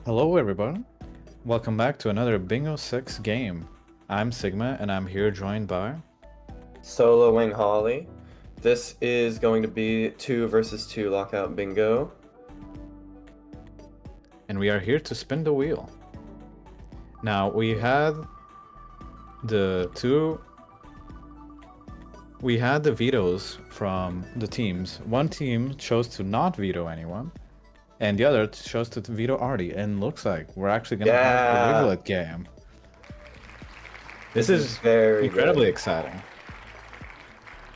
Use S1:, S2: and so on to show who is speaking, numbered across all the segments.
S1: Hello everyone, welcome back to another Bingo 6 game. I'm Sigma and I'm here joined by...
S2: Solo Wing Holly. This is going to be 2 versus 2 Lockout Bingo.
S1: and we are here to spin the wheel. Now we had the vetoes from the teams. One team chose to not veto anyone, and the other chose to veto Artie, and looks like we're actually gonna have a
S2: Yeah,
S1: Rivulet game.
S2: this
S1: This
S2: is
S1: is
S2: very
S1: incredibly
S2: good.
S1: exciting.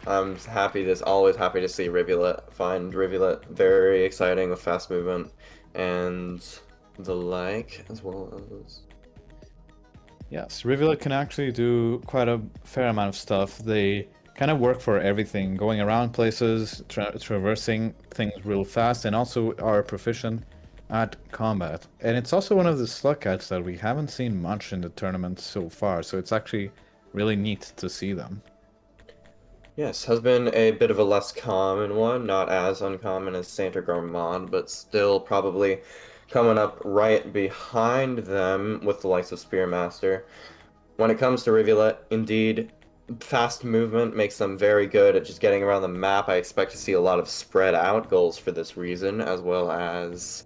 S2: I'm always happy to see Rivulet. Find Rivulet very exciting with fast movement and the like, as well as...
S1: Yes, Rivulet can actually do quite a fair amount of stuff. They kind of work for everything, going around places, traversing things real fast, and also are proficient at combat. And it's also one of the Slugcats that we haven't seen much in the tournament so far, so it's actually really neat to see them.
S2: Yes, has been a bit of a less common one, not as uncommon as Santa Gourmand, but still probably coming up right behind them with the likes of Spearmaster. When it comes to Rivulet, indeed, fast movement makes them very good at just getting around the map. I expect to see a lot of spread out goals for this reason, as well as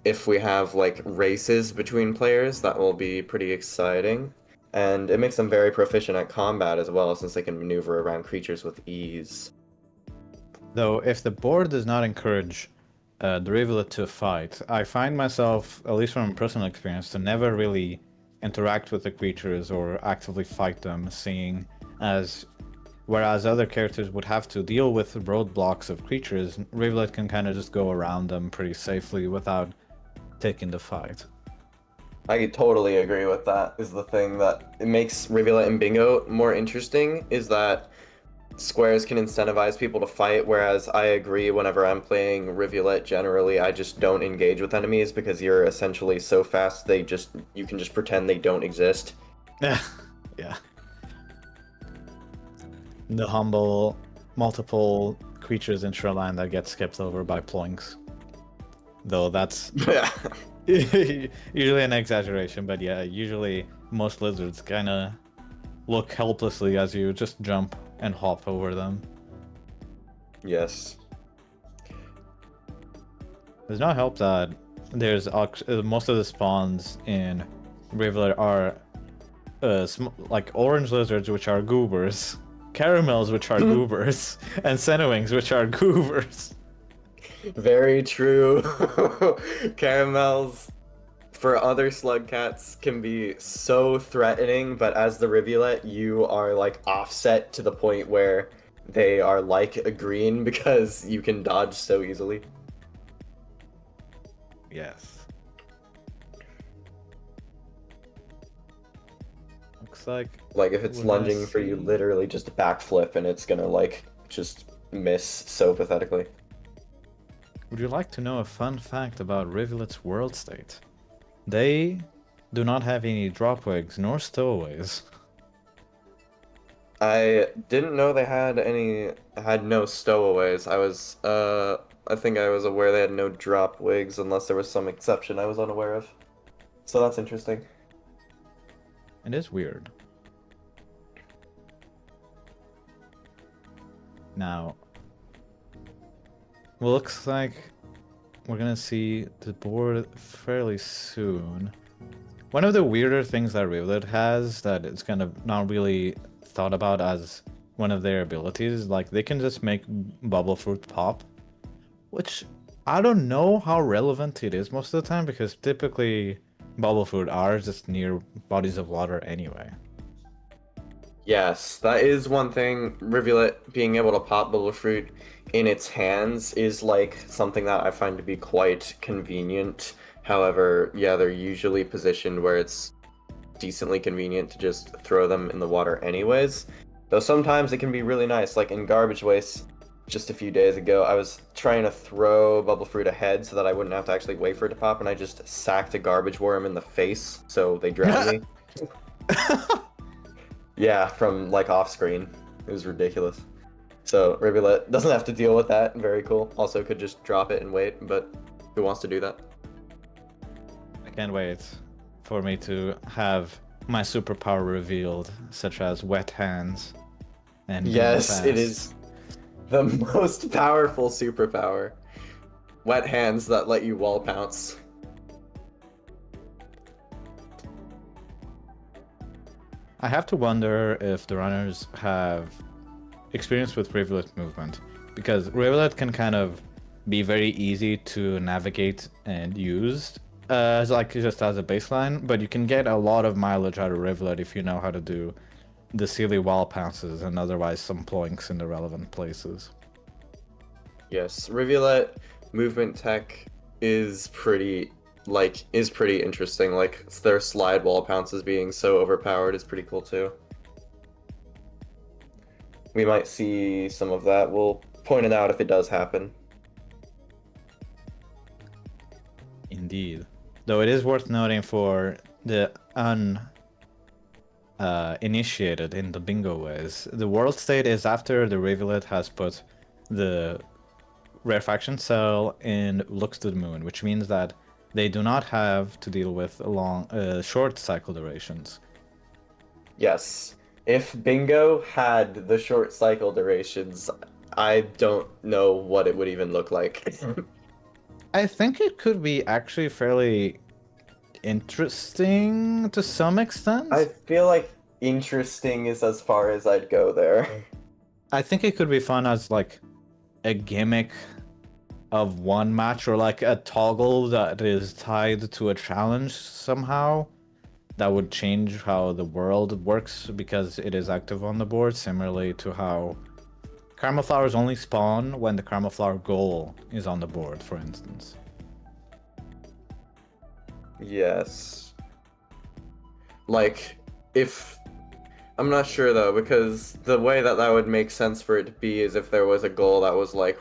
S2: if we have like races between players, that will be pretty exciting. And it makes them very proficient at combat as well, since they can maneuver around creatures with ease.
S1: Though, if the board does not encourage the Rivulet to fight, I find myself, at least from personal experience, to never really interact with the creatures or actively fight them, seeing as whereas other characters would have to deal with roadblocks of creatures, Rivulet can kind of just go around them pretty safely without taking the fight.
S2: I totally agree with that. Is the thing that it makes Rivulet and Bingo more interesting is that squares can incentivize people to fight, whereas I agree whenever I'm playing Rivulet, generally I just don't engage with enemies because you're essentially so fast you can just pretend they don't exist.
S1: Yeah, yeah. The humble multiple creatures in Shoreline that get skipped over by ploinks. Though that's
S2: Yeah.
S1: usually an exaggeration, but yeah, usually most lizards kind of look helplessly as you just jump and hop over them.
S2: Yes.
S1: Does not help that there's most of the spawns in Rivulet are like orange lizards, which are goobers, caramels, which are goobers, and Senowings, which are goobers.
S2: Very true. Caramels for other slug cats can be so threatening, but as the Rivulet, you are like offset to the point where they are like a green because you can dodge so easily.
S1: Yes. Looks like
S2: Like if it's
S1: we're gonna
S2: lunging for you,
S1: see.
S2: literally just backflip and it's gonna like just miss so pathetically.
S1: Would you like to know a fun fact about Rivulet's world state? They do not have any dropwigs nor stowaways.
S2: I didn't know they had no stowaways. I think I was aware they had no drop wigs unless there was some exception I was unaware of. So that's interesting.
S1: It is weird. Now, well, looks like we're gonna see the board fairly soon. One of the weirder things that Rivulet has that it's kind of not really thought about as one of their abilities, like they can just make bubble fruit pop, which I don't know how relevant it is most of the time because typically bubble fruit are just near bodies of water anyway.
S2: Yes, that is one thing. Rivulet being able to pop bubble fruit in its hands is like something that I find to be quite convenient. However, yeah, they're usually positioned where it's decently convenient to just throw them in the water anyways. Though sometimes it can be really nice, like in Garbage Waste just a few days ago, I was trying to throw bubble fruit ahead so that I wouldn't have to actually wait for it to pop, and I just sacked a garbage worm in the face, so they drowned me. Yeah, from like off screen. It was ridiculous. So Rivulet doesn't have to deal with that. Very cool. Also could just drop it and wait, but who wants to do that?
S1: Can't wait for me to have my superpower revealed, such as wet hands and being
S2: Yes, it
S1: fast.
S2: is the most powerful superpower. Wet hands that let you wall pounce.
S1: I have to wonder if the runners have experience with rivulet movement, because rivulet can kind of be very easy to navigate and use as like just as a baseline, but you can get a lot of mileage out of rivulet if you know how to do the silly wall pounces and otherwise some ploinks in the relevant places.
S2: Yes, rivulet movement tech is pretty interesting. Like their slide wall pounces being so overpowered is pretty cool too. We might see some of that. We'll point it out if it does happen.
S1: Indeed. Though it is worth noting for the initiated in the bingo ways, the world state is after the rivulet has put the rarefaction cell in looks to the moon, which means that they do not have to deal with short cycle durations.
S2: Yes. If bingo had the short cycle durations, I don't know what it would even look like.
S1: I think it could be actually fairly interesting to some extent.
S2: I feel like interesting is as far as I'd go there.
S1: I think it could be fun as like a gimmick of one match, or like a toggle that is tied to a challenge somehow that would change how the world works because it is active on the board, similarly to how caramel flowers only spawn when the caramel flower goal is on the board, for instance.
S2: Yes. Like, if... I'm not sure though, because the way that that would make sense for it to be is if there was a goal that was like,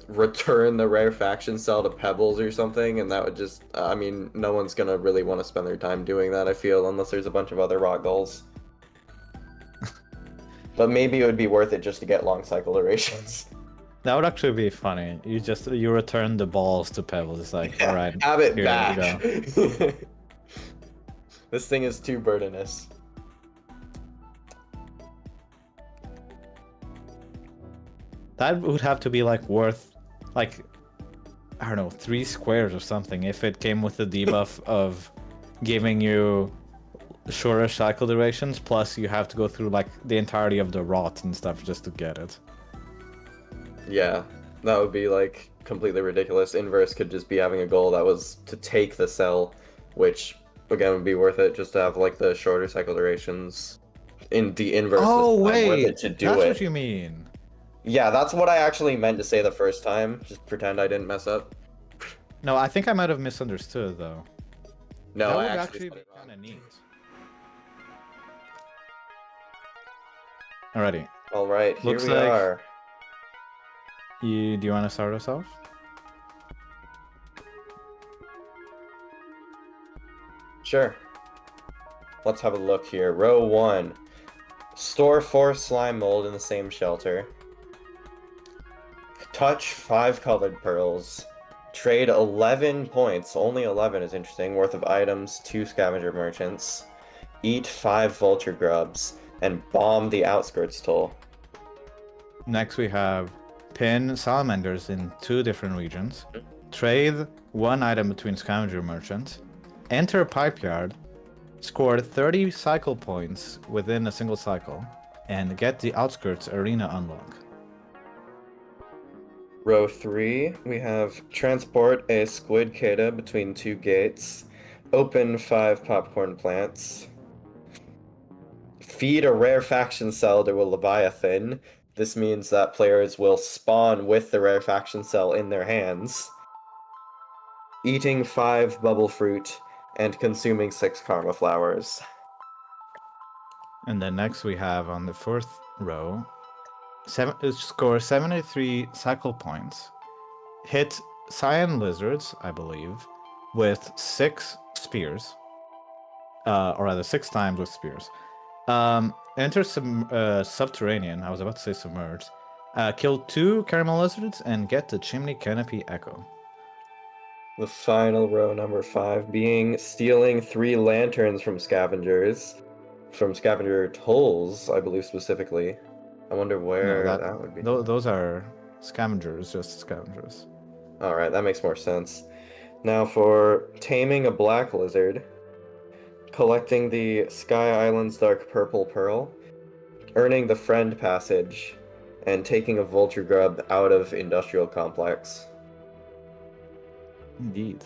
S2: return the rarefaction cell to pebbles or something, and that would just, I mean, no one's gonna really want to spend their time doing that, I feel, unless there's a bunch of other rock goals. But maybe it would be worth it just to get long cycle durations.
S1: That would actually be funny. You return the balls to pebbles. It's like,
S2: Yeah,
S1: all right,
S2: have it
S1: here
S2: back.
S1: you go.
S2: This thing is too burdenous.
S1: That would have to be like worth, like, I don't know, 3 squares or something if it came with the debuff of giving you shorter cycle durations, plus you have to go through like the entirety of the rot and stuff just to get it.
S2: Yeah, that would be like completely ridiculous. Inverse could just be having a goal that was to take the cell, which again would be worth it just to have like the shorter cycle durations. In the inverse
S1: Oh
S2: this time, worth it
S1: wait,
S2: to do
S1: that's
S2: it.
S1: what you mean.
S2: Yeah, that's what I actually meant to say the first time. Just pretend I didn't mess up.
S1: No, I think I might have misunderstood though.
S2: No,
S1: That
S2: I
S1: would
S2: actually
S1: actually
S2: said
S1: be
S2: it wrong.
S1: kind of neat. Alrighty.
S2: All right, here
S1: Looks
S2: we
S1: like
S2: are.
S1: do you want to start us off?
S2: Sure. Let's have a look here. Row 1. Store 4 slime mold in the same shelter. Touch 5 colored pearls. Trade 11 points, only 11 is interesting, worth of items, 2 scavenger merchants. Eat 5 vulture grubs, and bomb the outskirts toll.
S1: Next we have pin salamanders in 2 different regions. Trade 1 item between scavenger merchants. Enter a pipe yard. Score 30 cycle points within a single cycle. And get the outskirts arena unlock.
S2: Row 3, we have transport a squid cata between 2 gates. Open 5 popcorn plants. Feed a rarefaction cell to a leviathan. This means that players will spawn with the rarefaction cell in their hands. Eating 5 bubble fruit and consuming 6 karma flowers.
S1: And then next we have on the 4th row, score 73 cycle points. Hit cyan lizards, I believe, with 6 spears. Or rather 6 times with spears. Enter subterranean, I was about to say submerged. Kill 2 caramel lizards and get the chimney canopy echo.
S2: The final row, number 5, being stealing 3 lanterns from scavengers. From scavenger tolls, I believe specifically. I wonder
S1: No,
S2: where that would be.
S1: those are scavengers, just scavengers.
S2: Alright, that makes more sense. Now for taming a black lizard, collecting the Sky Island's Dark Purple Pearl, earning the Friend Passage, and taking a vulture grub out of Industrial Complex.
S1: Indeed.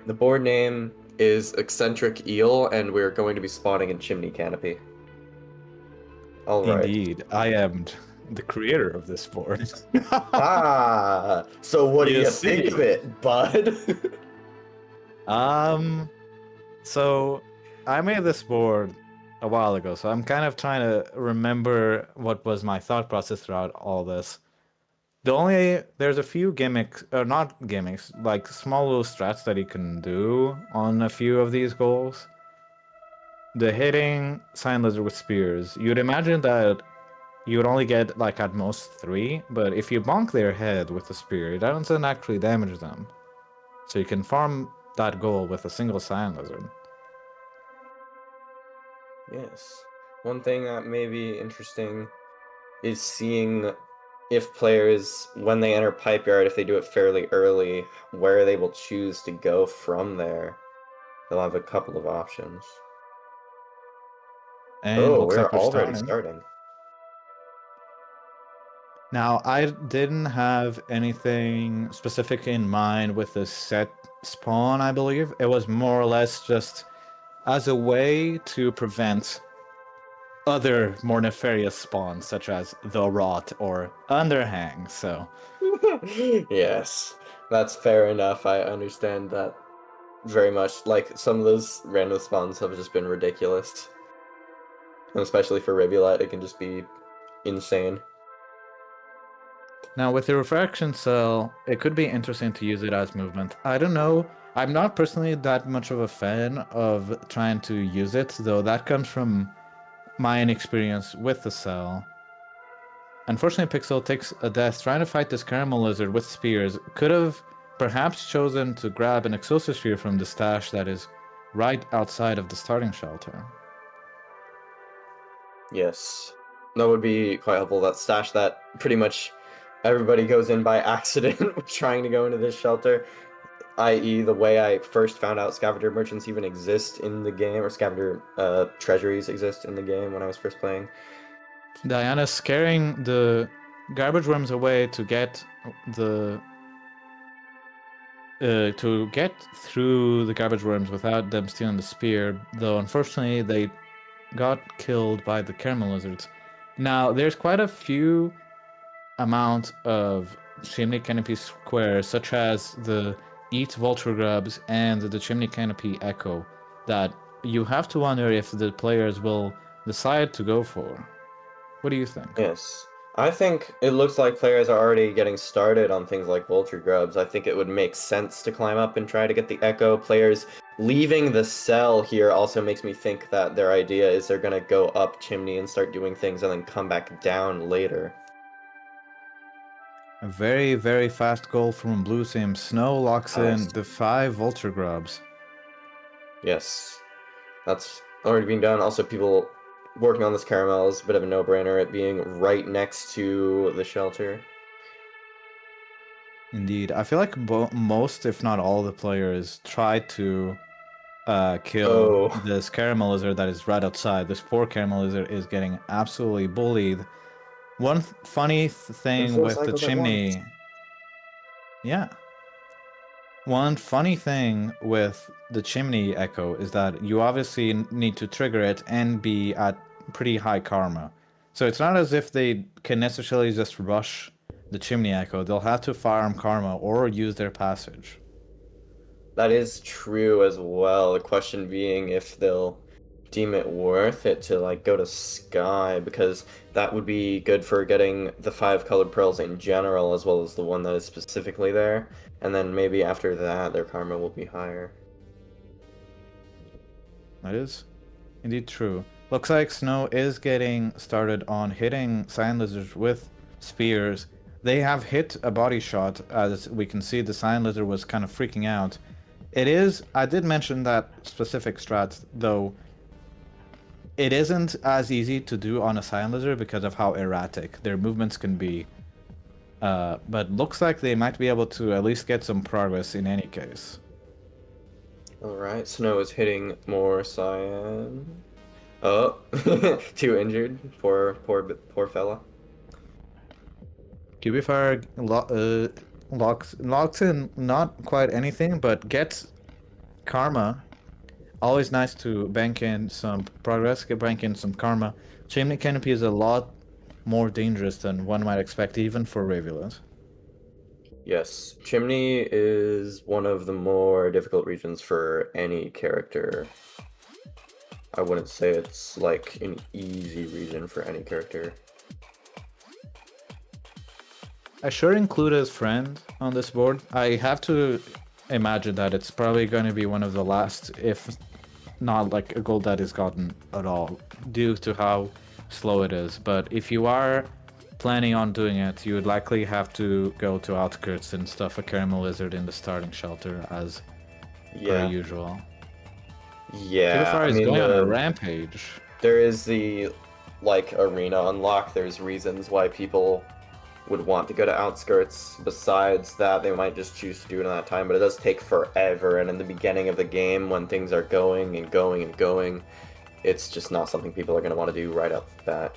S2: The board name is Eccentric Eel, and we're going to be spawning in Chimney Canopy. Alright.
S1: Indeed. I am the creator of this board.
S2: Ah! So what do
S1: You
S2: you think
S1: see.
S2: of it, bud?
S1: So I made this board a while ago, so I'm kind of trying to remember what was my thought process throughout all this. There's a few gimmicks, or not gimmicks, like small little strats that you can do on a few of these goals. The hitting Sign Lizard with spears, you'd imagine that you would only get like at most 3, but if you bonk their head with a spear, it doesn't actually damage them. So you can farm that goal with a single Sign Lizard.
S2: Yes. One thing that may be interesting is seeing if players, when they enter Pipe Yard, if they do it fairly early, where they will choose to go from there. They'll have a couple of options.
S1: And
S2: Oh,
S1: looks
S2: we're
S1: like we're
S2: already
S1: starting.
S2: starting.
S1: Now, I didn't have anything specific in mind with the set spawn, I believe. It was more or less just as a way to prevent other more nefarious spawns, such as the Rot or Underhang, so...
S2: Yes, that's fair enough. I understand that very much. Like, some of those random spawns have just been ridiculous. And especially for Rivulette, it can just be insane.
S1: Now, with the Refraction Cell, it could be interesting to use it as movement. I don't know. I'm not personally that much of a fan of trying to use it, though that comes from my inexperience with the cell. Unfortunately, Pixel takes a death trying to fight this caramel lizard with spears. Could have perhaps chosen to grab an exosphere from the stash that is right outside of the starting shelter.
S2: Yes, that would be quite helpful. That stash that pretty much everybody goes in by accident trying to go into this shelter, i.e. the way I first found out scavenger merchants even exist in the game, or scavenger treasuries exist in the game when I was first playing.
S1: Diana scaring the garbage worms away to get the to get through the garbage worms without them stealing the spear, though unfortunately they got killed by the caramel lizards. Now, there's quite a few amount of chimney canopy squares, such as the Eat Vulture Grubs and the Chimney Canopy Echo, that you have to wonder if the players will decide to go for. What do you think?
S2: Yes. I think it looks like players are already getting started on things like Vulture Grubs. I think it would make sense to climb up and try to get the Echo. Players leaving the cell here also makes me think that their idea is they're going to go up Chimney and start doing things and then come back down later.
S1: A very, very fast goal from Blue Sim. Snow locks
S2: Nice.
S1: in the 5 Vulture Grubs.
S2: Yes. That's already being done. Also, people working on this caramel is a bit of a no-brainer, it being right next to the shelter.
S1: Indeed. I feel like most, if not all, the players try to kill
S2: Oh,
S1: this caramel lizard that is right outside. This poor caramel lizard is getting absolutely bullied. One funny
S2: and
S1: thing
S2: 4
S1: with the
S2: cycles at once.
S1: chimney... Yeah. One funny thing with the chimney echo is that you obviously need to trigger it and be at pretty high karma. So it's not as if they can necessarily just rush the chimney echo. They'll have to farm karma or use their passage.
S2: That is true as well. The question being if they'll deem it worth it to like go to Sky, because that would be good for getting the 5 colored pearls in general as well as the one that is specifically there. And then maybe after that their karma will be higher.
S1: That is indeed true. Looks like Snow is getting started on hitting Sand Lizards with spears. They have hit a body shot, as we can see the Cyan Lizard was kind of freaking out. I did mention that specific strat, though it isn't as easy to do on a Cyan Lizard because of how erratic their movements can be. But looks like they might be able to at least get some progress in any case.
S2: Alright, Snow is hitting more Cyan. Oh, too injured. Poor fella.
S1: Cubifier locks in not quite anything, but gets karma. Always nice to bank in some progress, bank in some karma. Chimney Canopy is a lot more dangerous than one might expect, even for Rivulet.
S2: Yes, Chimney is one of the more difficult regions for any character. I wouldn't say it's like an easy region for any character.
S1: I sure include as friend on this board. I have to imagine that it's probably going to be one of the last, if not like a gold that is gotten at all, due to how slow it is. But if you are planning on doing it, you would likely have to go to outskirts and stuff a caramel lizard in the starting shelter as per usual.
S2: Yeah,
S1: Cubifier is going on a rampage.
S2: There is the like arena unlock. There's reasons why people would want to go to outskirts. Besides that, they might just choose to do it in that time, but it does take forever. And in the beginning of the game, when things are going and going and going, it's just not something people are going to want to do right off the bat.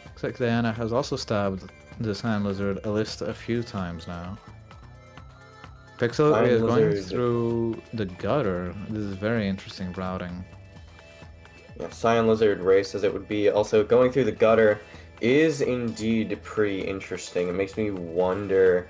S1: Looks like Diana has also stabbed the Sand Lizard a few times now. Pixel is going through the gutter. This is very interesting routing.
S2: Yeah, Cyan Lizard race as it would be. Also, going through the gutter is indeed pretty interesting. It makes me wonder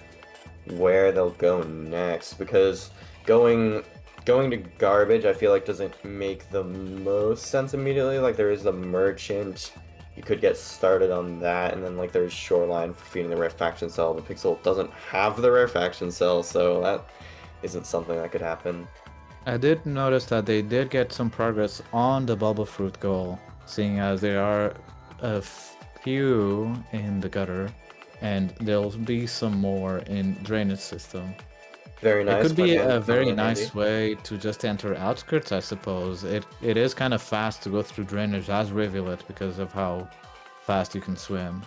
S2: where they'll go next, because going to garbage I feel like doesn't make the most sense immediately. Like, there is the merchant. You could get started on that, and then like there's Shoreline for feeding the rarefaction cell, but Pixel doesn't have the rarefaction cell, so that isn't something that could happen.
S1: I did notice that they did get some progress on the Bubble Fruit goal, seeing as there are a few in the gutter, and there'll be some more in drainage system.
S2: Very nice.
S1: It could be a very nice way to just enter outskirts, I suppose. It is kind of fast to go through drainage as Rivulet because of how fast you can swim.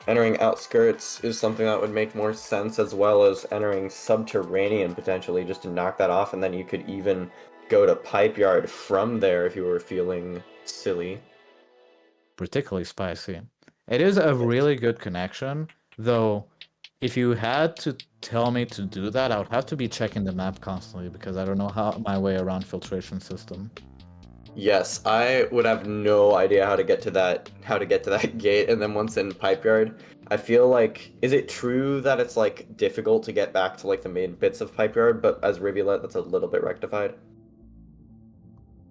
S2: Entering outskirts is something that would make more sense, as well as entering subterranean potentially, just to knock that off, and then you could even go to Pipe Yard from there if you were feeling silly.
S1: Particularly spicy. It is a really good connection, though if you had to tell me to do that, I would have to be checking the map constantly because I don't know my way around filtration system.
S2: Yes, I would have no idea how to get to that gate, and then once in Pipe Yard, I feel like, is it true that it's like difficult to get back to like the main bits of Pipe Yard, but as Rivulet that's a little bit rectified?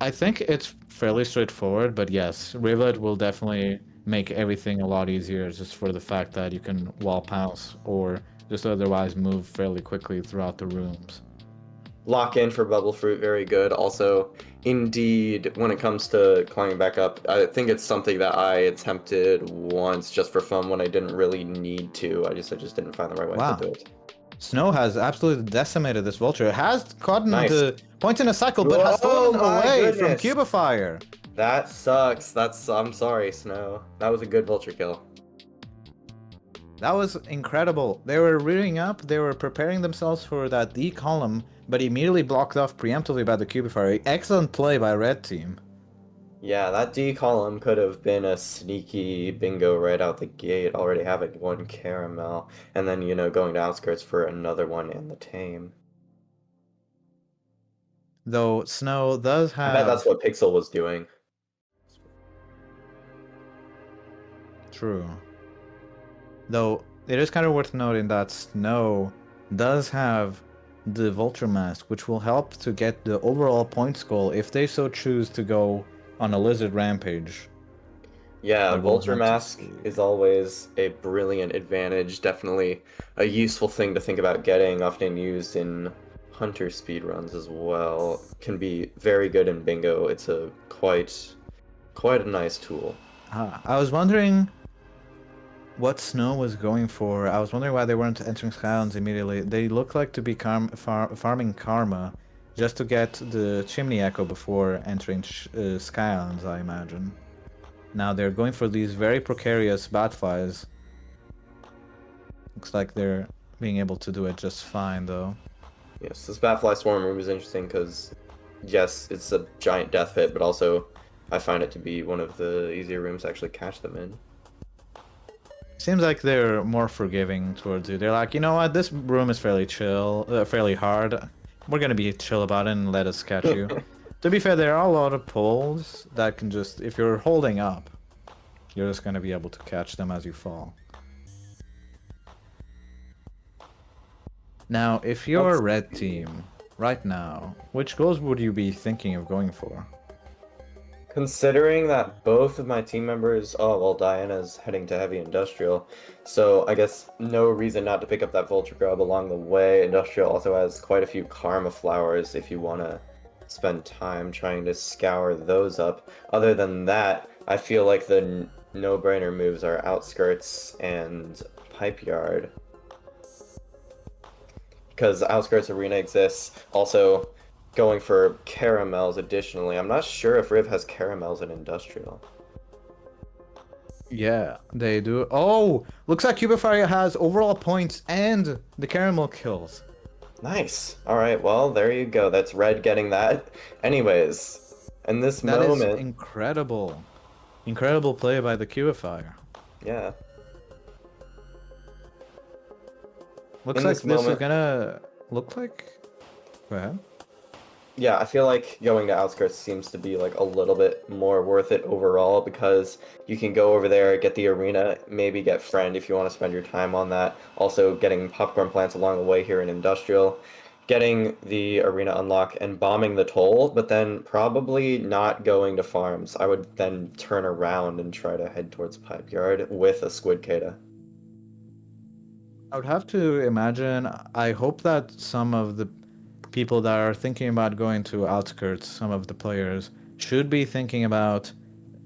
S1: I think it's fairly straightforward, but yes, Rivulet will definitely make everything a lot easier just for the fact that you can wall pounce or just otherwise move fairly quickly throughout the rooms.
S2: Lock in for Bubble Fruit, very good. Also, indeed, when it comes to climbing back up, I think it's something that I attempted once just for fun when I didn't really need to. I just didn't find the right way to do it.
S1: Snow has absolutely decimated this vulture. It has caught the points in a cycle, but has stolen away from Cubifier.
S2: That sucks. I'm sorry, Snow. That was a good vulture kill.
S1: That was incredible. They were rearing up, they were preparing themselves for that D column, but immediately blocked off preemptively by the Cubifier. Excellent play by Red Team.
S2: Yeah, that D column could have been a sneaky bingo right out the gate, already having one caramel, and then, you know, going to outskirts for another one in the tame.
S1: Though Snow does have...
S2: I bet that's what Pixel was doing.
S1: True. Though, it is kind of worth noting that Snow does have the Vulture Mask, which will help to get the overall points goal if they so choose to go on a Lizard Rampage.
S2: Yeah, Vulture Mask is always a brilliant advantage, definitely a useful thing to think about getting, often used in Hunter speedruns as well. Can be very good in Bingo. It's a quite a nice tool.
S1: I was wondering what Snow was going for. I was wondering why they weren't entering Skylands immediately. They look like to be farming Karma just to get the Chimney Echo before entering Skylands, I imagine. Now they're going for these very precarious Batflies. Looks like they're being able to do it just fine, though.
S2: Yes, this Batfly Swarm room is interesting because, yes, it's a giant death pit, but also I find it to be one of the easier rooms to actually catch them in.
S1: Seems like they're more forgiving towards you. They're like, you know what, this room is fairly chill, fairly hard. We're gonna be chill about it and let us catch you. To be fair, there are a lot of pulls that can just, if you're holding up, you're just gonna be able to catch them as you fall. Now, if you're a red team, right now, which goals would you be thinking of going for?
S2: Considering that both of my team members, oh, well, Diana's heading to heavy industrial, so I guess no reason not to pick up that vulture grub along the way. Industrial also has quite a few karma flowers if you want to spend time trying to scour those up. Other than that, I feel like the no-brainer moves are outskirts and pipe yard. Because outskirts arena exists. Also, going for caramels additionally. I'm not sure if Riv has caramels in industrial.
S1: Yeah, they do. Oh, looks like Cubifier has overall points and the caramel kills.
S2: Nice. All right, well, there you go. That's red getting that. Anyways, in this
S1: That is
S2: moment,
S1: incredible. Incredible play by the Cubifier.
S2: yeah.
S1: Looks
S2: In
S1: like
S2: this
S1: this is
S2: moment,
S1: gonna look like. Go ahead.
S2: yeah, I feel like going to outskirts seems to be like a little bit more worth it overall because you can go over there, get the arena, maybe get friend if you want to spend your time on that. Also, getting popcorn plants along the way here in industrial, getting the arena unlock and bombing the toll, but then probably not going to farms. I would then turn around and try to head towards pipe yard with a squid Kata.
S1: I would have to imagine. I hope that some of the people that are thinking about going to outskirts, some of the players, should be thinking about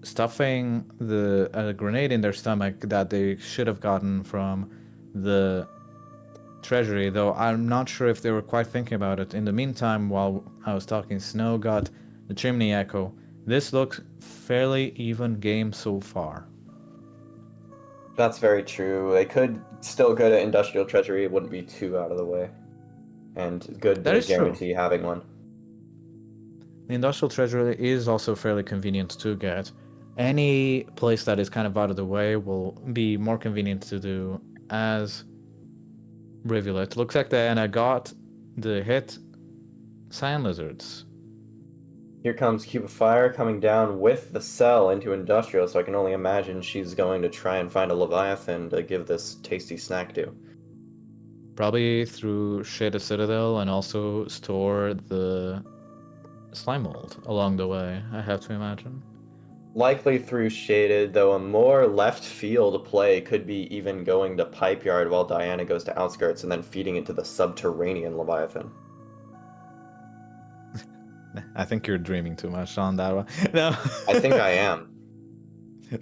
S1: stuffing the a grenade in their stomach that they should have gotten from the treasury, though I'm not sure if they were quite thinking about it. In the meantime, while I was talking, Snow got the Chimney Echo. This looks fairly even game so far.
S2: That's very true. They could still go to industrial treasury, it wouldn't be too out of the way. And good
S1: That
S2: to
S1: is true.
S2: guarantee having one.
S1: The industrial treasury is also fairly convenient to get. Any place that is kind of out of the way will be more convenient to do as Rivulet. Looks like Diana got the hit Sand Lizards.
S2: Here comes Cube of Fire coming down with the cell into industrial, so I can only imagine she's going to try and find a Leviathan to give this tasty snack to.
S1: Probably through Shaded Citadel and also store the slime mold along the way, I have to imagine.
S2: Likely through Shaded, though a more left field play could be even going to Pipe Yard while Diana goes to Outskirts and then feeding it to the subterranean Leviathan.
S1: I think you're dreaming too much on that one. No.
S2: I think I am,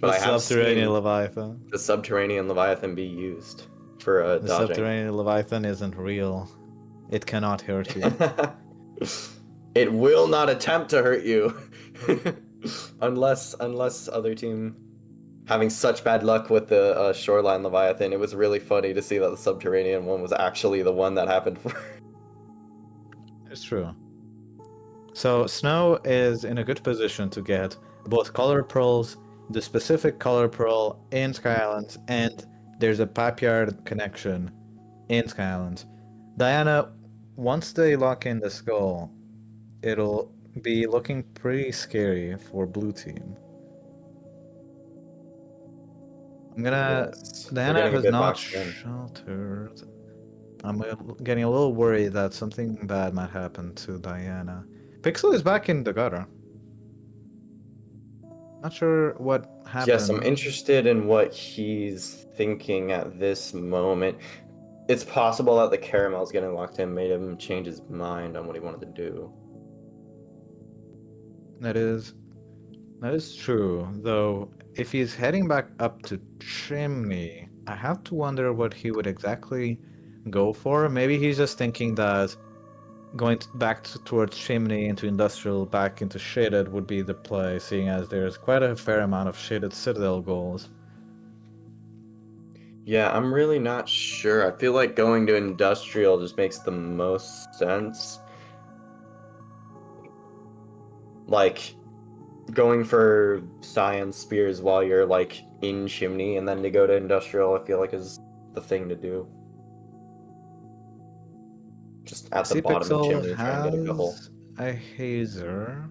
S2: but
S1: The
S2: I have
S1: subterranean
S2: seen
S1: Leviathan.
S2: the subterranean Leviathan be used for
S1: The
S2: dodging.
S1: subterranean Leviathan isn't real. It cannot hurt you.
S2: It will not attempt to hurt you. unless other team having such bad luck with the shoreline Leviathan. It was really funny to see that the subterranean one was actually the one that happened for.
S1: It's true. So Snow is in a good position to get both color pearls, the specific color pearl in Sky Islands, and there's a pipe yard connection in Sky Islands. Diana, once they lock in the skull, it'll be looking pretty scary for blue team. I'm gonna.
S2: Yes, they're
S1: Diana
S2: getting a
S1: has
S2: bit
S1: not
S2: boxed in.
S1: sheltered. I'm getting a little worried that something bad might happen to Diana. Pixel is back in the gutter. Not sure what
S2: Yes, I'm
S1: happened.
S2: interested in what he's thinking at this moment. It's possible that the caramels getting locked in made him change his mind on what he wanted to do.
S1: That is true. Though, if he's heading back up to Chimney, I have to wonder what he would exactly go for. Maybe he's just thinking that going towards Chimney into Industrial, back into Shaded would be the play, seeing as there's quite a fair amount of Shaded Citadel goals.
S2: Yeah, I'm really not sure. I feel like going to industrial just makes the most sense. Like going for science spears while you're like in chimney and then to go to industrial, I feel like is the thing to do. Just at the bottom of
S1: C-Pixel
S2: chimney, try and get a couple.
S1: has a Hazer.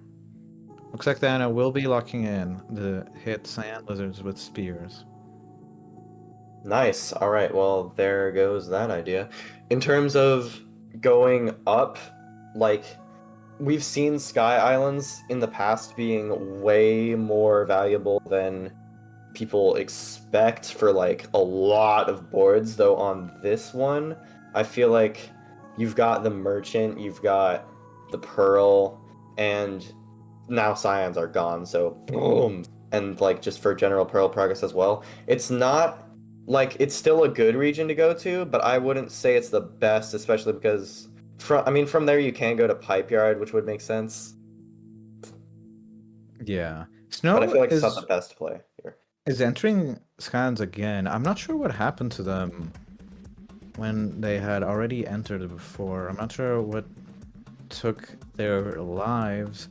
S1: Looks like Diana will be locking in the hit Cyan Lizards with spears.
S2: Nice. All right. Well, there goes that idea. In terms of going up, like we've seen Sky Islands in the past being way more valuable than people expect for like a lot of boards, though on this one, I feel like you've got the merchant, you've got the pearl, and now scions are gone, so boom. And like just for general pearl progress as well. It's not like it's still a good region to go to, but I wouldn't say it's the best, especially because from there you can go to Pipe Yard, which would make sense.
S1: Yeah.
S2: But I
S1: Snow
S2: feel like it's not the best play here.
S1: is entering Scans again. I'm not sure what happened to them when they had already entered before. I'm not sure what took their lives.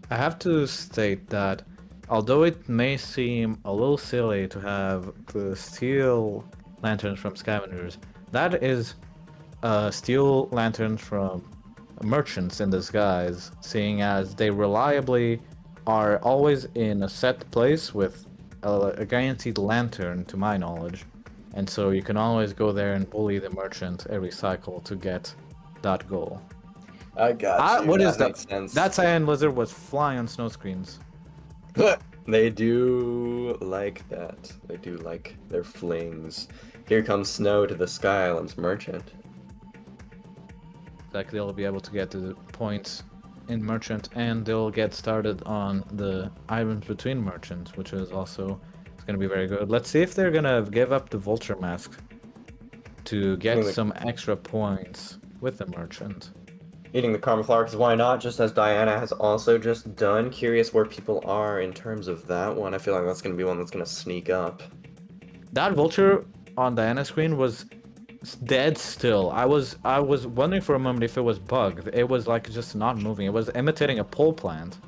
S1: I have to state that although it may seem a little silly to have the steel lanterns from scavengers, that is steel lanterns from merchants in disguise, seeing as they reliably are always in a set place with a guaranteed lantern, to my knowledge. And so you can always go there and bully the merchant every cycle to get that goal.
S2: I got you.
S1: What
S2: that
S1: is that?
S2: makes sense.
S1: That cyan lizard was flying on snow screens.
S2: They do like that. They do like their flings. Here comes Snow to the Sky Islands merchant.
S1: Like they'll be able to get to the points in merchant, and they'll get started on the items between merchants, which is also going to be very good. Let's see if they're going to give up the vulture mask to get some extra points with the merchant.
S2: Eating the karma flower, because why not? Just as Diana has also just done. Curious where people are in terms of that one. I feel like that's going to be one that's going to sneak up.
S1: That vulture on Diana's screen was dead still. I was wondering for a moment if it was bugged. It was like just not moving. It was imitating a pole plant.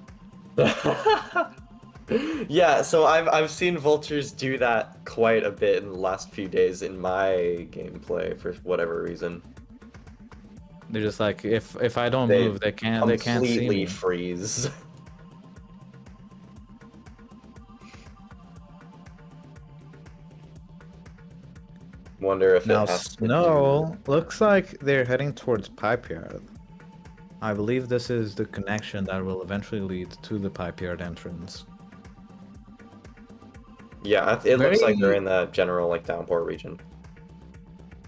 S2: Yeah, so I've seen vultures do that quite a bit in the last few days in my gameplay for whatever reason.
S1: They're just like, if I don't move, they can't see me.
S2: Completely freeze. Wonder if
S1: now
S2: it has
S1: Snow looks like they're heading towards Pipe Yard. I believe this is the connection that will eventually lead to the Pipe Yard entrance.
S2: Yeah, it looks like they're in the general like downpour region.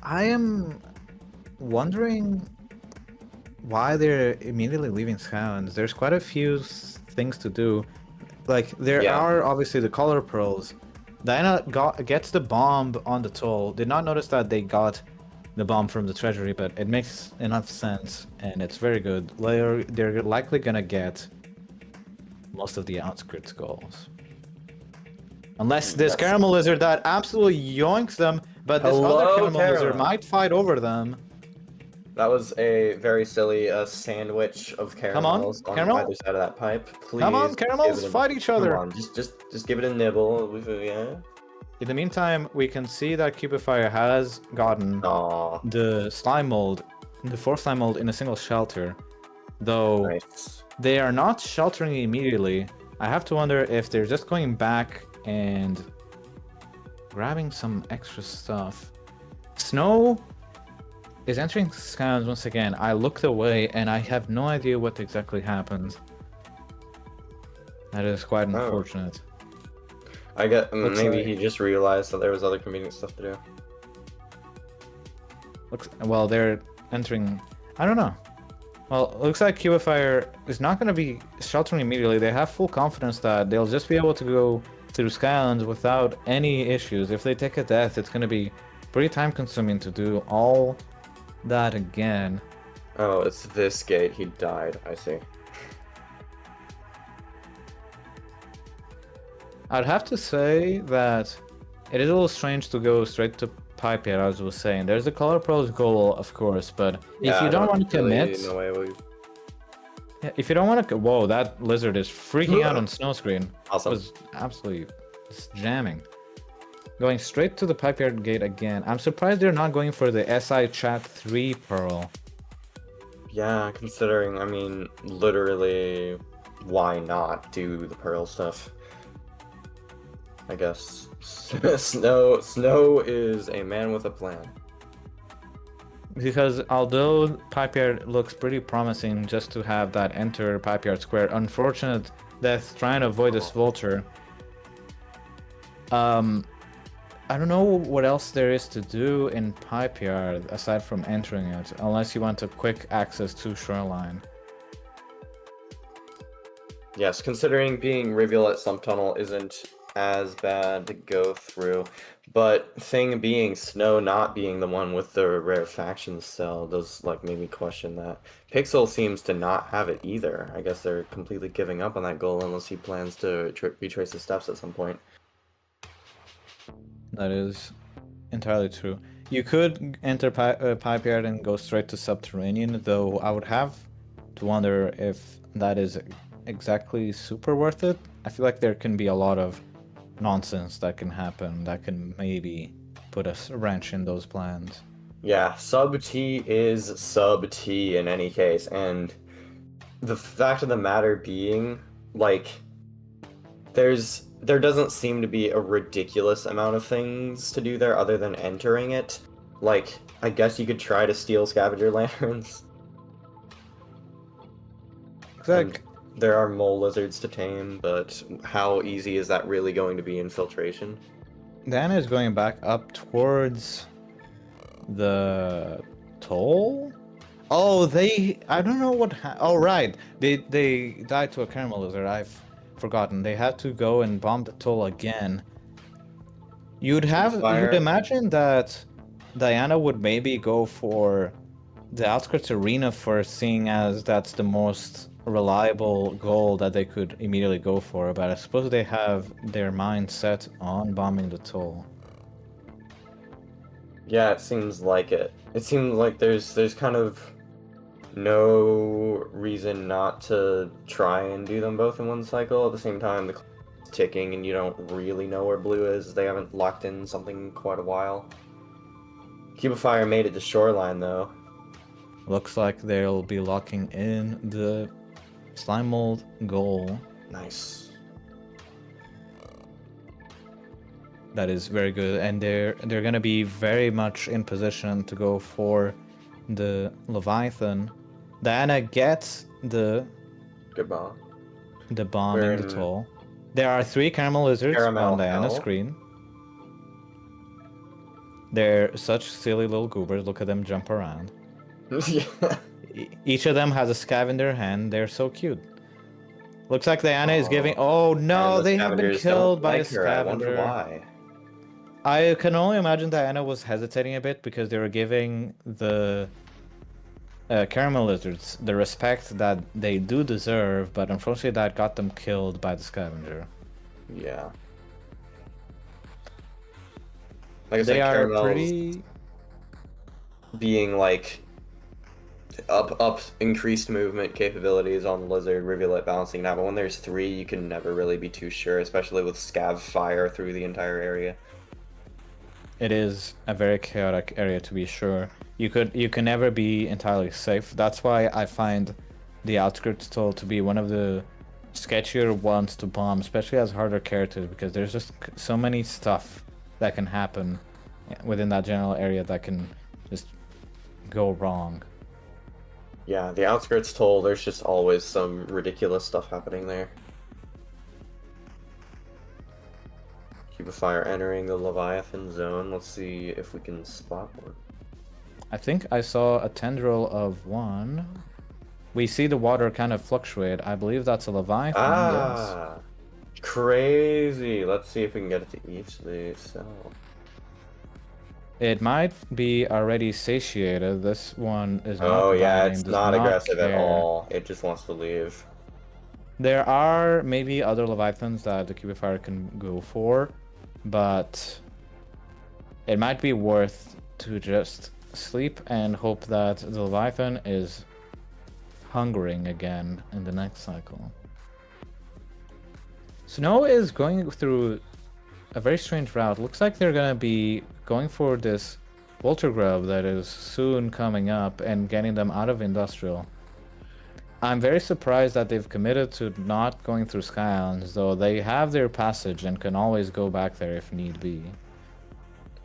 S1: I am wondering why they're immediately leaving Skylands. There's quite a few things to do. Like there are obviously the color pearls. Diana gets the bomb on the toll. Did not notice that they got the bomb from the treasury, but it makes enough sense and it's very good. They're likely gonna get most of the outskirts goals. Unless this caramel lizard that absolutely yoinks them, but this other caramel lizard might fight over them.
S2: That was a very silly sandwich of caramels on either side of that pipe. Please.
S1: Come on, caramels, fight each other.
S2: Come on, just give it a nibble. Yeah.
S1: In the meantime, we can see that Cubifier has gotten the slime mold, the 4 slime mold in a single shelter. Though they are not sheltering immediately. I have to wonder if they're just going back and grabbing some extra stuff. Snow is entering Scans once again. I looked away and I have no idea what exactly happened. That is quite unfortunate.
S2: I get maybe he just realized that there was other convenient stuff to do.
S1: Well, they're entering. I don't know. Well, it looks like Cubifier is not going to be sheltering immediately. They have full confidence that they'll just be able to go through Skylands without any issues. If they take a death, it's going to be pretty time consuming to do all that again.
S2: Oh, it's this gate. He died. I see.
S1: I'd have to say that it is a little strange to go straight to pipe here, as I was saying. There's the color pros goal, of course, but
S2: Yeah,
S1: if you
S2: I
S1: don't want to
S2: really
S1: commit,
S2: know why we...
S1: yeah, if you don't want to, whoa, that lizard is freaking out on snow screen.
S2: Awesome.
S1: It was absolutely just jamming. Going straight to the pipe yard gate again. I'm surprised they're not going for the SI Chat 3 pearl.
S2: Yeah, considering, I mean, literally, why not do the pearl stuff? I guess. Snow is a man with a plan.
S1: Because although pipe yard looks pretty promising just to have that enter pipe yard square, unfortunate death trying to avoid this vulture. I don't know what else there is to do in pipe yard aside from entering it, unless you want a quick access to shoreline.
S2: Yes, considering being Rivulet Sump Tunnel isn't as bad to go through, but thing being Snow not being the one with the rarefaction cell does like make me question that. Pixel seems to not have it either. I guess they're completely giving up on that goal unless he plans to retrace his steps at some point.
S1: That is entirely true. You could enter pipe yard and go straight to subterranean, though I would have to wonder if that is exactly super worth it. I feel like there can be a lot of nonsense that can happen that can maybe put a wrench in those plans.
S2: Yeah, sub T is sub T in any case, and the fact of the matter being, like, there doesn't seem to be a ridiculous amount of things to do there other than entering it. Like, I guess you could try to steal scavenger lanterns.
S1: Exactly.
S2: There are mole lizards to tame, but how easy is that really going to be infiltration?
S1: Diana is going back up towards the toll. Oh, I don't know what. Oh, right. They died to a caramel lizard. I've forgotten. They had to go and bomb the toll again. You'd imagine that Diana would maybe go for the outskirts arena first, seeing as that's the most reliable goal that they could immediately go for, but I suppose they have their mind set on bombing the toll.
S2: Yeah, it seems like it. It seems like there's kind of no reason not to try and do them both in one cycle. At the same time, the clock's ticking and you don't really know where blue is. They haven't locked in something quite a while. Cube of Fire made it to shoreline though.
S1: Looks like they'll be locking in the slime mold goal.
S2: Nice.
S1: That is very good, and they're gonna be very much in position to go for the Leviathan. Diana gets the
S2: Goodbye.
S1: bomb
S2: We're
S1: in the
S2: in
S1: toll. There are 3 caramel lizards
S2: Caramel
S1: on Diana's
S2: hell.
S1: screen. They're such silly little goobers. Look at them jump around.
S2: Yeah.
S1: Each of them has a scav in their hand. They're so cute. Looks like Diana is giving. Oh no,
S2: And the
S1: they have been
S2: scavengers don't
S1: killed by a
S2: like her. I wonder
S1: scavenger.
S2: why.
S1: I can only imagine Diana was hesitating a bit because they were giving the caramel lizards the respect that they do deserve, but unfortunately that got them killed by the scavenger.
S2: Yeah. Like I said,
S1: They are
S2: caramels
S1: pretty.
S2: being like up increased movement capabilities on the lizard, rivulet balancing now, but when there's 3 you can never really be too sure, especially with scav fire through the entire area.
S1: It is a very chaotic area to be sure. You can never be entirely safe. That's why I find the outskirts toll to be one of the sketchier ones to bomb, especially as harder characters, because there's just so many stuff that can happen within that general area that can just go wrong.
S2: Yeah, the outskirts toll, there's just always some ridiculous stuff happening there. Cube of Fire entering the Leviathan zone. Let's see if we can spot one.
S1: I think I saw a tendril of one. We see the water kind of fluctuate. I believe that's a Leviathan, yes.
S2: Crazy. Let's see if we can get it to each of these. So.
S1: It might be already satiated. This one is
S2: Oh
S1: not
S2: yeah,
S1: biting,
S2: it's
S1: does
S2: not
S1: not
S2: aggressive at
S1: care.
S2: all. It just wants to leave.
S1: There are maybe other Leviathans that the Cubifier can go for, but it might be worth to just sleep and hope that the Leviathan is hungering again in the next cycle. Snow is going through a very strange route. Looks like they're gonna be going for this Vulture Grub that is soon coming up and getting them out of Industrial. I'm very surprised that they've committed to not going through Sky Islands, though they have their passage and can always go back there if need be.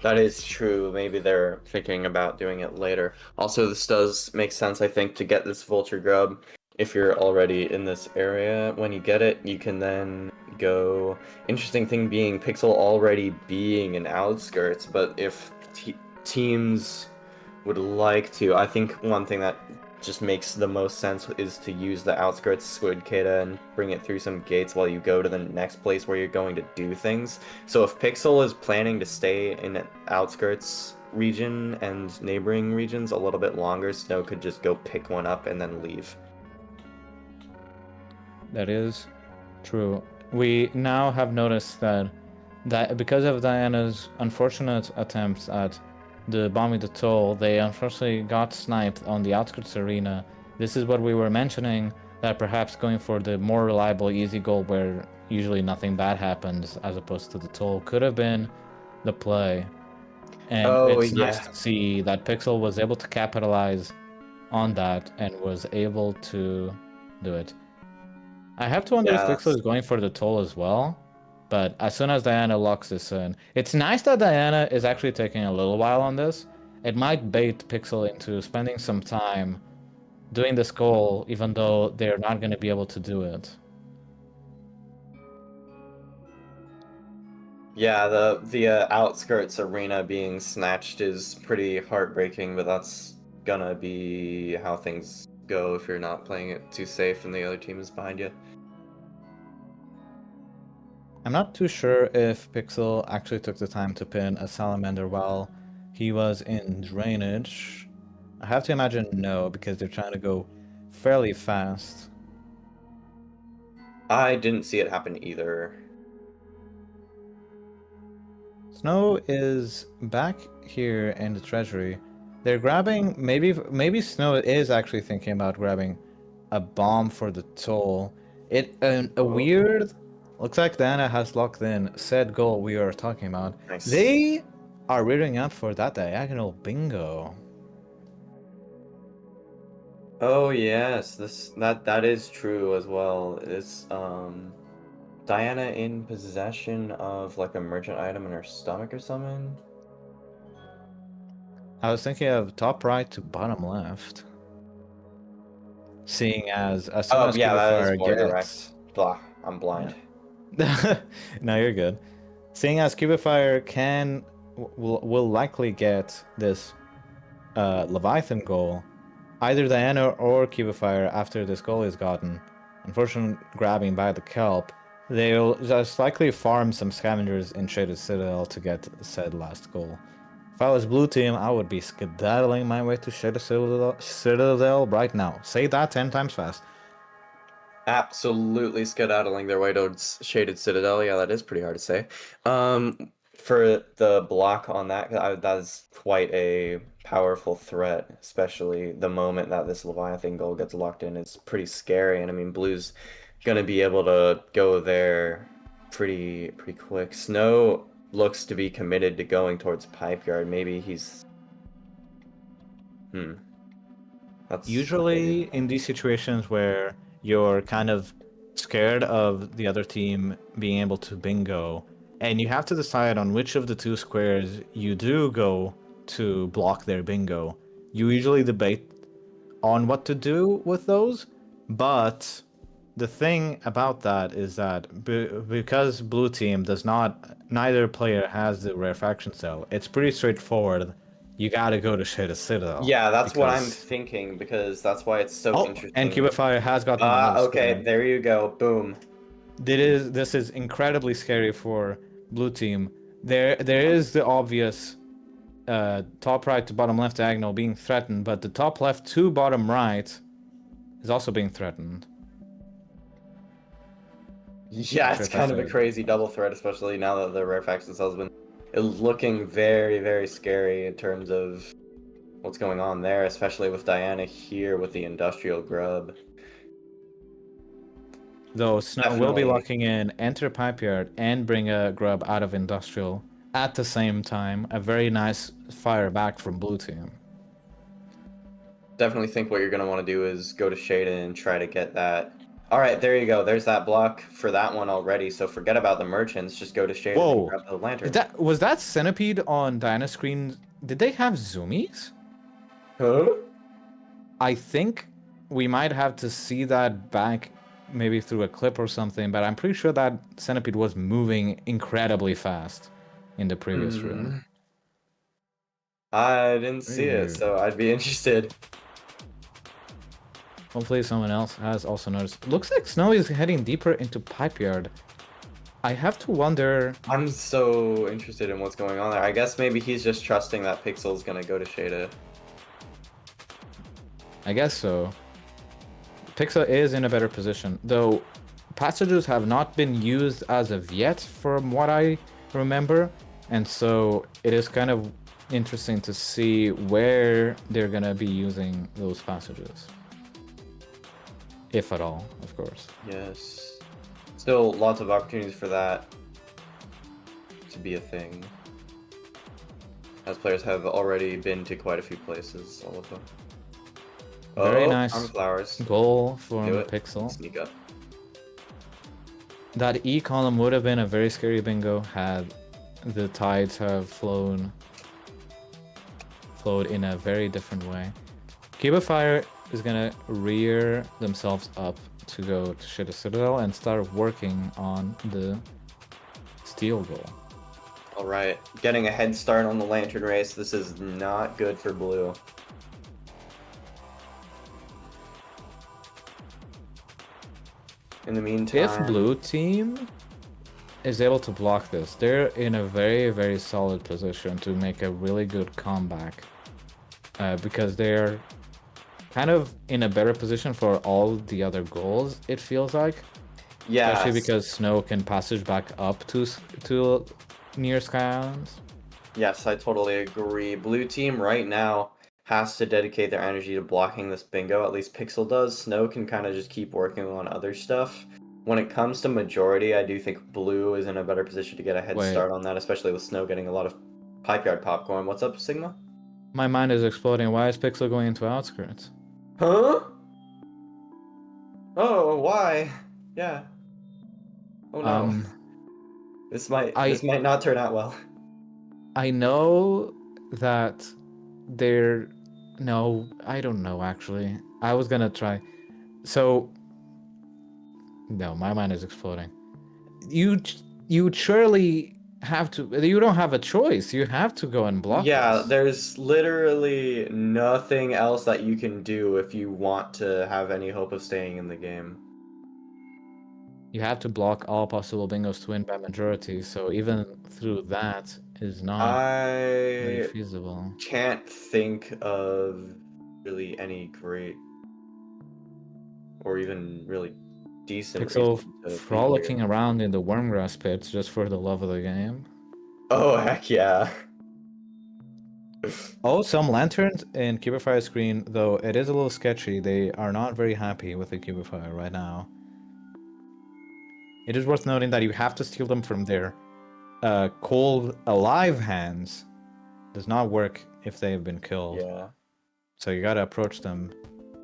S2: That is true. Maybe they're thinking about doing it later. Also, this does make sense, I think, to get this Vulture Grub. If you're already in this area, when you get it, you can then go. Interesting thing being Pixel already being in outskirts, but if teams would like to, I think one thing that just makes the most sense is to use the outskirts Squid Kata and bring it through some gates while you go to the next place where you're going to do things. So if Pixel is planning to stay in an outskirts region and neighboring regions a little bit longer, Snow could just go pick one up and then leave.
S1: That is true. We now have noticed that because of Diana's unfortunate attempts at the bombing the toll, they unfortunately got sniped on the outskirts arena. This is what we were mentioning, that perhaps going for the more reliable easy goal where usually nothing bad happens as opposed to the toll could have been the play. And
S2: Oh
S1: it's nice
S2: yeah.
S1: to see that Pixel was able to capitalize on that and was able to do it. I have to wonder if
S2: Yeah.
S1: Pixel is going for the toll as well. But as soon as Diana locks this in, it's nice that Diana is actually taking a little while on this. It might bait Pixel into spending some time doing this goal, even though they're not going to be able to do it.
S2: Yeah, the outskirts arena being snatched is pretty heartbreaking, but that's gonna be how things go if you're not playing it too safe and the other team is behind you.
S1: I'm not too sure if Pixel actually took the time to pin a Salamander while he was in drainage. I have to imagine no, because they're trying to go fairly fast.
S2: I didn't see it happen either.
S1: Snow is back here in the treasury. They're grabbing, maybe Snow is actually thinking about grabbing a bomb for the toll. A
S2: Oh,
S1: weird, looks like Diana has locked in said goal we are talking about.
S2: nice.
S1: They are rearing out for that diagonal bingo.
S2: Oh yes, that is true as well. Is Diana in possession of like a merchant item in her stomach or something?
S1: I was thinking of top right to bottom left. Seeing as soon
S2: Oh
S1: as
S2: yeah, that is
S1: Cubifier
S2: more
S1: gets,
S2: direct. Blah, I'm blind.
S1: yeah. No, you're good. Seeing as Cubifier will likely get this Leviathan goal, either Diana or Cubifier after this goal is gotten, unfortunately grabbing by the kelp, they'll just likely farm some scavengers in Shaded Citadel to get said last goal. If I was blue team, I would be skedaddling my way to Shaded Citadel right now. Say that 10 times fast.
S2: Absolutely skedaddling their way towards Shaded Citadel. Yeah, that is pretty hard to say. For the block on that, that is quite a powerful threat, especially the moment that this Leviathan goal gets locked in. It's pretty scary, and I mean, Blue's gonna be able to go there pretty quick. Snow looks to be committed to going towards Pipe Yard. Maybe he's hmm. That's maybe
S1: Usually in these situations where you're kind of scared of the other team being able to bingo, and you have to decide on which of the two squares you do go to block their bingo, you usually debate on what to do with those, but the thing about that is that because blue team does not, neither player has the rarefaction cell, it's pretty straightforward. You gotta go to Shaded Citadel
S2: yeah, that's what I'm
S1: because
S2: thinking because that's why it's so
S1: oh, and
S2: interesting.
S1: Cubifier has gotten another
S2: Okay,
S1: square.
S2: there you go. Boom.
S1: This is incredibly scary for blue team. There is the obvious top right to bottom left diagonal being threatened, but the top left to bottom right is also being threatened.
S2: Yeah,
S1: Not sure
S2: it's
S1: if that's
S2: kind of a
S1: a
S2: crazy double threat, especially now that the Rarefaction Salesman is looking very, very scary in terms of what's going on there, especially with Diana here with the Industrial Grub.
S1: though Snow will be
S2: Definitely,
S1: locking in enter pipe yard and bring a grub out of industrial at the same time. A very nice fire back from blue team.
S2: definitely think what you're going to want to do is go to Shaden and try to get that. All right, there you go. There's that block for that one already. So forget about the merchants. Just go to Shaden and
S1: Whoa!
S2: grab the lantern.
S1: Was that centipede on Diana's screen? Did they have zoomies?
S2: Huh?
S1: I think we might have to see that back maybe through a clip or something, but I'm pretty sure that centipede was moving incredibly fast in the previous room.
S2: I didn't see
S1: Very
S2: it,
S1: weird.
S2: so I'd be interested.
S1: Hopefully someone else has also noticed. Looks like Snow is heading deeper into pipe yard. I have to wonder.
S2: I'm so interested in what's going on there. I guess maybe he's just trusting that Pixel's gonna go to Shada.
S1: I guess so. Pixel is in a better position, though passages have not been used as of yet from what I remember, and so it is kind of interesting to see where they're gonna be using those passages. If at all, of course.
S2: Yes. Still lots of opportunities for that to be a thing. As players have already been to quite a few places, all of them.
S1: Very
S2: Oh,
S1: nice
S2: Arm Flowers.
S1: goal from
S2: Do it.
S1: Pixel.
S2: Sneak up.
S1: That E column would have been a very scary bingo had the tides have flowed in a very different way. Cuba Fire is gonna rear themselves up to go to Shida Citadel and start working on the steel goal.
S2: Alright, getting a head start on the Lantern race. This is not good for blue. In the meantime...
S1: If blue team is able to block this, they're in a very, very solid position to make a really good comeback. Because they're kind of in a better position for all the other goals, it feels like.
S2: Yeah.
S1: Especially because Snow can passage back up to near Sky Islands.
S2: Yes, I totally agree. Blue team right now has to dedicate their energy to blocking this bingo. At least Pixel does. Snow can kind of just keep working on other stuff. When it comes to majority, I do think blue is in a better position to get a head
S1: Wait.
S2: start on that, especially with Snow getting a lot of pipe yard popcorn. What's up, Sigma?
S1: My mind is exploding. Why is Pixel going into outskirts?
S2: Huh? Oh, why? Yeah. Oh no. This might not turn out well.
S1: I know that they're... No, I don't know, actually. I was gonna try. So... No, my mind is exploding. You surely have to... You don't have a choice. You have to go and block
S2: Yeah,
S1: this.
S2: there's literally nothing else that you can do if you want to have any hope of staying in the game.
S1: You have to block all possible bingos to win by majority, so even through that is not very
S2: I
S1: feasible.
S2: can't think of really any great or even really decent
S1: Pixel
S2: reason to be
S1: frolicking
S2: here.
S1: around in the wormgrass pits just for the love of the game.
S2: Oh, heck yeah.
S1: Oh, some lanterns in Cubifier screen, though it is a little sketchy. They are not very happy with the Cubifier right now. It is worth noting that you have to steal them from their cold, alive hands. Does not work if they have been killed.
S2: Yeah.
S1: So you gotta approach them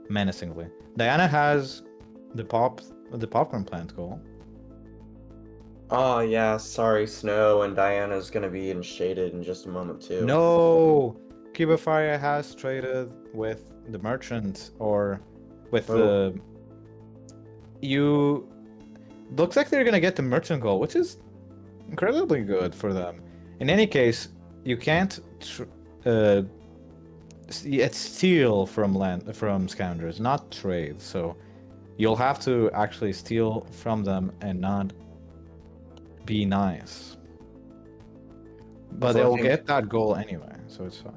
S1: menacingly. Diana has the popcorn plant goal.
S2: Oh, yeah, sorry, Snow, and Diana's gonna be in Shaded in just a moment, too.
S1: No! Cubifier has traded with the merchant, or with the... You... Looks like they're gonna get the merchant goal, which is incredibly good for them. In any case, you can't it's steal from scoundrels, not trade. So You'll have to actually steal from them and not be nice. But
S2: Also,
S1: they'll get that goal anyway, so it's fine.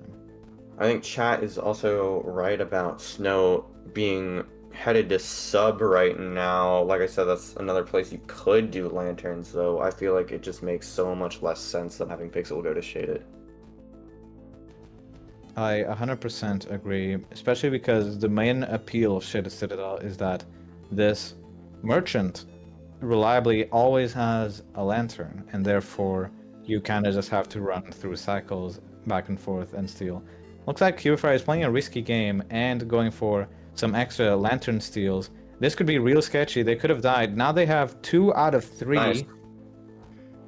S2: I think chat is also right about Snow being headed to sub right now. Like I said, that's another place you could do lanterns, though. I feel like it just makes so much less sense than having Pixel go to shaded.
S1: I 100% agree, especially because the main appeal of Shaded Citadel is that this merchant reliably always has a lantern, and therefore you kind of just have to run through cycles back and forth and steal. Looks like Qfire is playing a risky game and going for some extra lantern steals. This could be real sketchy. They could have died. Now they have 2 out of 3.
S2: Nice.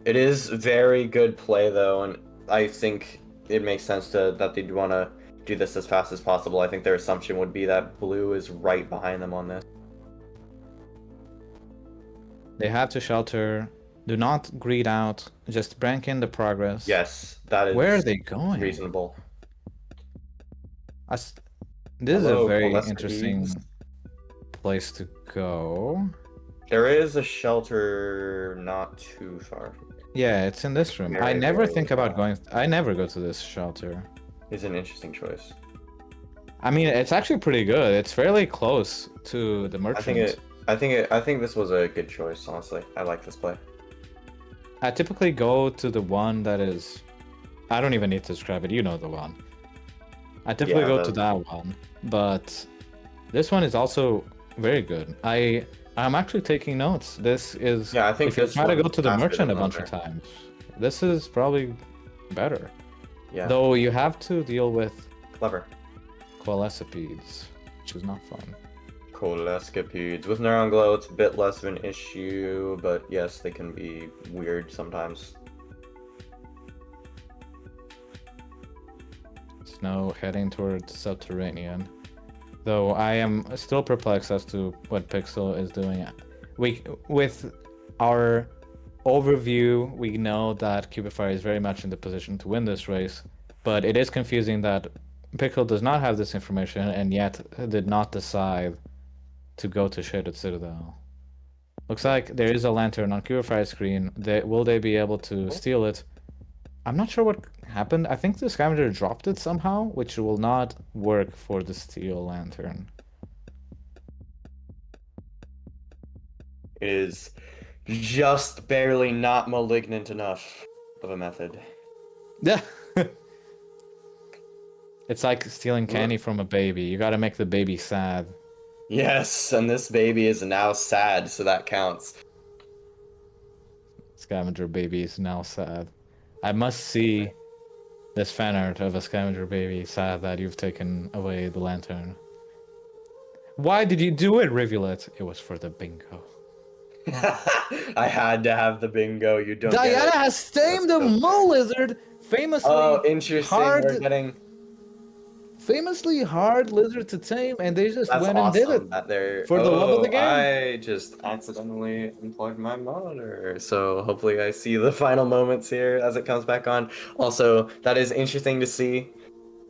S2: It is very good play, though, and I think it makes sense that they'd want to do this as fast as possible. I think their assumption would be that blue is right behind them on this.
S1: They have to shelter. Do not greed out. Just bank in the progress.
S2: Yes, that is
S1: Where are they going?
S2: reasonable.
S1: This is
S2: Hello,
S1: a very
S2: Cholesticades.
S1: interesting place to go.
S2: There is a shelter not too far.
S1: Yeah, it's in this room. I
S2: Very,
S1: never
S2: very
S1: think about
S2: far.
S1: going. I never go to this shelter.
S2: Is an interesting choice.
S1: I mean, it's actually pretty good. It's fairly close to the merchant.
S2: I think this was a good choice, honestly. I like this play.
S1: I typically go to the one that is. I don't even need to describe it. You know the one. I typically
S2: Yeah,
S1: go to that one, but this one is also very good. I'm actually taking notes. This is.
S2: Yeah, I think
S1: if you
S2: this
S1: try to
S2: one
S1: go to the
S2: faster
S1: merchant a
S2: than
S1: bunch of
S2: other.
S1: times, this is probably better.
S2: Yeah,
S1: Though you have to deal with
S2: clever.
S1: coalescipedes, which is not fun.
S2: Cholesticades. With Neuron Glow, it's a bit less of an issue, but yes, they can be weird sometimes.
S1: Snow heading towards Subterranean. Though I am still perplexed as to what Pixel is doing. With our overview, we know that Cubify is very much in the position to win this race, but it is confusing that Pixel does not have this information and yet did not decide to go to Shaded Citadel. Looks like there is a lantern on Cubify's screen. Will they be able to steal it? I'm not sure what happened. I think the scavenger dropped it somehow, which will not work for the steel lantern.
S2: It is just barely not malignant enough of a method.
S1: Yeah. It's like stealing candy from a baby. You gotta make the baby sad.
S2: Yes, and this baby is now sad, so that counts.
S1: Scavenger baby is now sad. I must see this fan art of a scavenger baby sad that you've taken away the lantern. Why did you do it, Rivulet? It was for the bingo.
S2: I had to have the bingo. You don't.
S1: Diana
S2: get it.
S1: has tamed a mole lizard, famously
S2: Oh, interesting. We're getting.
S1: famously hard lizard to tame, and they just
S2: That's
S1: went
S2: awesome
S1: and did it
S2: that they're.
S1: for the love of the game.
S2: I just accidentally unplugged my monitor, so hopefully I see the final moments here as it comes back on. Also, that is interesting to see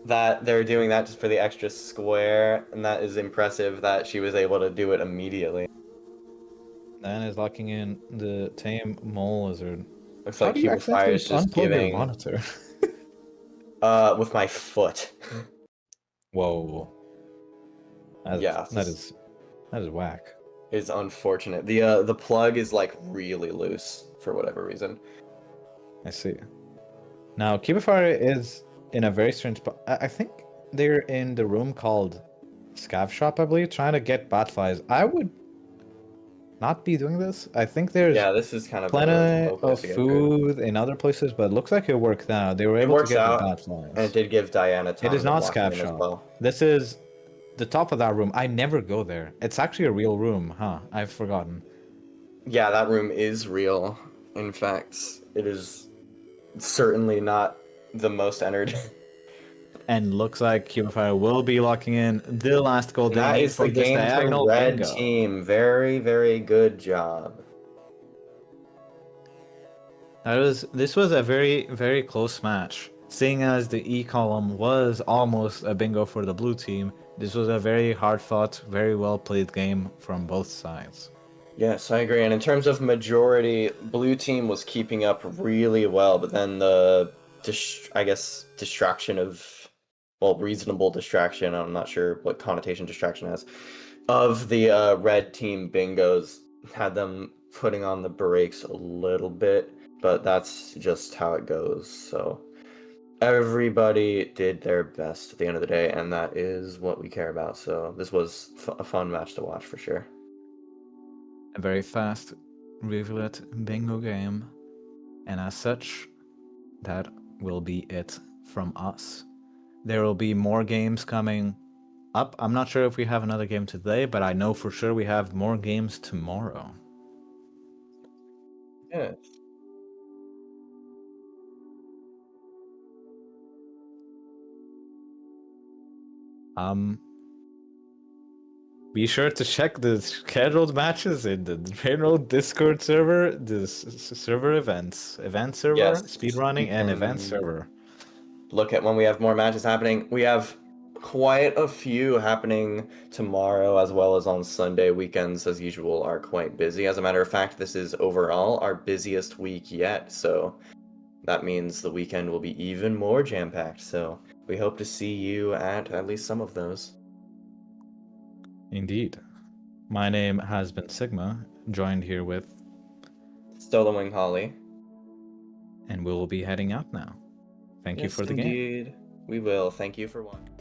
S2: that they're doing that just for the extra square, and that is impressive that she was able to do it immediately.
S1: Diana is locking in the tame mole lizard.
S2: Looks
S1: How
S2: like
S1: do you
S2: Cubify is just
S1: unplug your
S2: giving
S1: monitor?
S2: with my foot.
S1: Whoa.
S2: Yeah,
S1: That is whack.
S2: Is unfortunate. The plug is like really loose for whatever reason.
S1: I see. Now, Cubify is in a very strange spot. I think they're in the room called Scav Shop, I believe, trying to get Batflies. I would not be doing this. I think there's
S2: Yeah, this is kind of a
S1: plenty
S2: low place
S1: of
S2: to get
S1: food in other places, but it looks like it worked out. They were
S2: It
S1: able to
S2: works
S1: get the
S2: out,
S1: Batflies.
S2: and it did give Diana time
S1: It is
S2: to
S1: not
S2: lock
S1: Scav
S2: in as
S1: Shop.
S2: well.
S1: This is the top of that room. I never go there. It's actually a real room, huh? I've forgotten.
S2: Yeah, that room is real. In fact, it is certainly not the most entered.
S1: And looks like Cubify will be locking in the last goal. They
S2: That
S1: need
S2: is
S1: for
S2: the
S1: this
S2: game for
S1: diagonal
S2: red
S1: bingo.
S2: team. Very, very good job.
S1: This was a very, very close match. seeing as the E column was almost a bingo for the blue team, this was a very hard fought, very well played game from both sides.
S2: Yes, I agree. And in terms of majority, blue team was keeping up really well, but then the I guess distraction of, well, reasonable distraction. I'm not sure what connotation distraction has, of the red team bingos had them putting on the brakes a little bit, but that's just how it goes. So everybody did their best at the end of the day, and that is what we care about. So this was a fun match to watch for sure.
S1: A very fast rivulet bingo game, and as such, that will be it from us. There will be more games coming up. I'm not sure if we have another game today, but I know for sure we have more games tomorrow.
S2: Yeah.
S1: Be sure to check the scheduled matches in the Railroad Discord server, the server event server,
S2: Yes,
S1: speedrunning,
S2: you
S1: and event
S2: can
S1: server.
S2: look at when we have more matches happening. We have quite a few happening tomorrow as well as on Sunday. Weekends, as usual, are quite busy. As a matter of fact, this is overall our busiest week yet, so that means the weekend will be even more jam-packed. So we hope to see you at least some of those.
S1: Indeed. My name has been Sigma, joined here with,
S2: Soloing Holly.
S1: and we will be heading out now. Thank you
S2: Yes,
S1: for the game.
S2: indeed. We will. Thank you for watching.